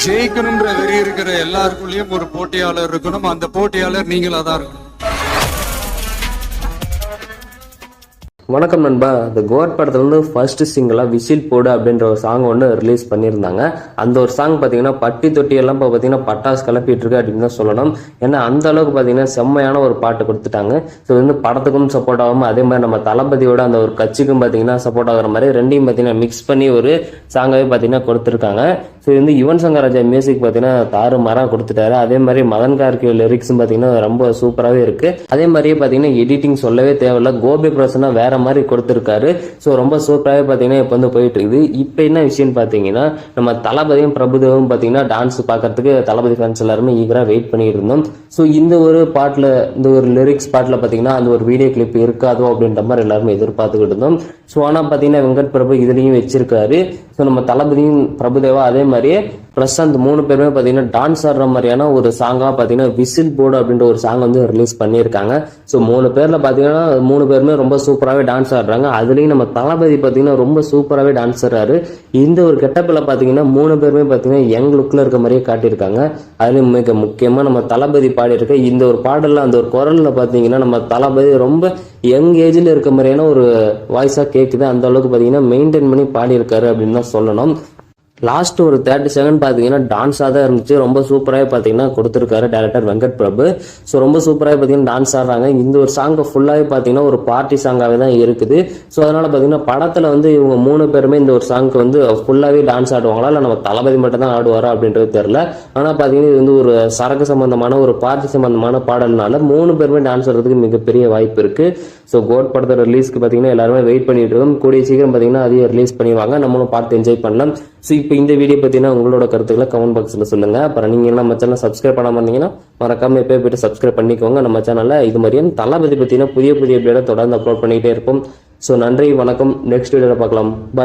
ஜெயிக்கணும்ன்ற வெறி இருக்கிற எல்லாருக்குள்ளயும் ஒரு போட்டியாளர் இருக்கணும். அந்த போட்டியாளர் நீங்களா தான் இருக்கணும். வணக்கம் நண்பா. இந்த கோட் படத்துல வந்து ஃபர்ஸ்ட் சிங்கிளா விசில் போடு அப்படின்ற ஒரு சாங் ஒன்று ரிலீஸ் பண்ணியிருந்தாங்க. அந்த ஒரு சாங் பார்த்தீங்கன்னா பட்டி தொட்டி எல்லாம் இப்போ பார்த்தீங்கன்னா பட்டாசு கிளப்பிட்டு இருக்கு அப்படின்னு தான் சொல்லணும். ஏன்னா அந்த அளவுக்கு பார்த்தீங்கன்னா செம்மையான ஒரு பாட்டு கொடுத்துட்டாங்க. ஸோ வந்து படத்துக்கும் சப்போர்ட் ஆகாம அதே மாதிரி நம்ம தளபதியோட அந்த ஒரு கட்சிக்கும் பார்த்தீங்கன்னா சப்போர்ட் ஆகிற மாதிரி ரெண்டையும் பார்த்தீங்கன்னா மிக்ஸ் பண்ணி ஒரு சாங்காவே பார்த்தீங்கன்னா கொடுத்துருக்காங்க. ஸோ வந்து யுவன் சங்கர் ராஜா மியூசிக் பார்த்தீங்கன்னா தாறு மாறாக கொடுத்துட்டாரு. அதே மாதிரி மதன் கார்கே லிரிக்ஸும் பார்த்தீங்கன்னா ரொம்ப சூப்பராகவே இருக்கு. அதே மாதிரியே பார்த்தீங்கன்னா எடிட்டிங் சொல்லவே தேவையில்ல. கோபி பிரசன்னா வேற மாதிரி கொடுத்துருக்காரு. ஸோ ரொம்ப சூப்பராகவே பார்த்தீங்கன்னா இப்போ வந்து போயிட்டு இருக்குது. இப்போ என்ன விஷயம்னு பார்த்தீங்கன்னா நம்ம தளபதியும் பிரபுதேவும் பார்த்தீங்கன்னா டான்ஸ் பார்க்கறதுக்கு தளபதி ஃபேன்ஸ் எல்லாருமே ஈகராக வெயிட் பண்ணிட்டு இருந்தோம். ஸோ இந்த ஒரு பாட்டில் இந்த ஒரு லிரிக்ஸ் பாட்டில் பார்த்தீங்கன்னா அந்த ஒரு வீடியோ கிளிப் இருக்காதோ அப்படின்ற மாதிரி எல்லாருமே எதிர்பார்த்துக்கிட்டு இருந்தோம். ஸோ ஆனால் பார்த்தீங்கன்னா வெங்கட் பிரபு இதுலையும் வச்சிருக்காரு. ஸோ நம்ம தளபதியும் பிரபுதேவா அதே மாதிரியே பிரசாந்த் 3 பேருமே பார்த்தீங்கன்னா டான்ஸ் ஆடுற மாதிரியான ஒரு சாங்காக பார்த்தீங்கன்னா விசில் போர்டு அப்படின்ற ஒரு சாங் வந்து ரிலீஸ் பண்ணியிருக்காங்க. ஸோ 3 பேரில் பார்த்தீங்கன்னா 3 பேருமே ரொம்ப சூப்பராகவே டான்ஸ் ஆடுறாங்க. அதுலேயும் நம்ம தளபதி பார்த்தீங்கன்னா ரொம்ப சூப்பராகவே டான்ஸ் ஆடுறாரு. இந்த ஒரு கெட்டப்பில் பார்த்தீங்கன்னா 3 பேருமே பார்த்தீங்கன்னா யங் லுக்கில் இருக்க மாதிரியே காட்டியிருக்காங்க. அதுலேயும் மிக முக்கியமாக நம்ம தளபதி பாடியிருக்க இந்த ஒரு பாடலில் அந்த ஒரு குரலில் பார்த்தீங்கன்னா நம்ம தளபதி ரொம்ப யங் ஏஜில் இருக்க மாதிரியான ஒரு வாய்ஸாக கேட்குது. அந்த அளவுக்கு பார்த்தீங்கன்னா மெயின்டைன் பண்ணி பாடியிருக்காரு அப்படின்னு தான் சொல்லணும். லாஸ்ட் ஒரு 30 செகண்ட் பார்த்தீங்கன்னா டான்ஸாக தான் இருந்துச்சு. ரொம்ப சூப்பராகவே பார்த்தீங்கன்னா கொடுத்துருக்காரு டேரக்டர் வெங்கட் பிரபு. ஸோ ரொம்ப சூப்பராகவே பார்த்தீங்கன்னா டான்ஸ் ஆடுறாங்க. இந்த ஒரு சாங்கை ஃபுல்லாகவே பார்த்தீங்கன்னா ஒரு பார்ட்டி சாங்காகவே தான் இருக்குது. ஸோ அதனால் பார்த்தீங்கன்னா படத்தில் வந்து இவங்க 3 பேருமே இந்த ஒரு சாங்க்கு வந்து ஃபுல்லாகவே டான்ஸ் ஆடுவாங்களா இல்லை நம்ம தளபதி மட்டும் தான் ஆடுவாரா அப்படின்றது தெரியல. ஆனால் பார்த்தீங்கன்னா இது வந்து ஒரு சரக்கு சம்பந்தமான ஒரு பார்ட்டி சம்பந்தமான பாடல்னால 3 பேருமே டான்ஸ் ஆடுறதுக்கு மிகப்பெரிய வாய்ப்பு இருக்கு. ஸோ கோட் படத்தோட ரிலீஸ்க்கு பார்த்தீங்கன்னா எல்லாருமே வெயிட் பண்ணிட்டு இருக்கோம். கூடிய சீக்கிரம் பார்த்தீங்கன்னா அதையும் ரிலீஸ் பண்ணிடுவாங்க. நம்மளும் பார்த்து என்ஜாய் பண்ணலாம். ஸோ இப்போ இந்த வீடியோ பற்றினா உங்களோட கருத்துக்களை கமெண்ட் பாக்ஸில் சொல்லுங்க. அப்புறம் நீங்கள் நம்ம சேனல் சப்ஸ்கிரைப் பண்ணாமல் இருந்தீங்கன்னா மறக்காம எப்போ போய்ட்டு சப்ஸ்கிரைப் பண்ணிக்கோங்க. நம்ம சேனலில் இது மாதிரியான தளபதி பற்றினா புதிய புதிய வீடியோ தொடர்ந்து அப்லோட் பண்ணிக்கிட்டே இருப்போம். ஸோ நன்றி, வணக்கம். நெக்ஸ்ட் வீடியோவில் பார்க்கலாம். பாய்.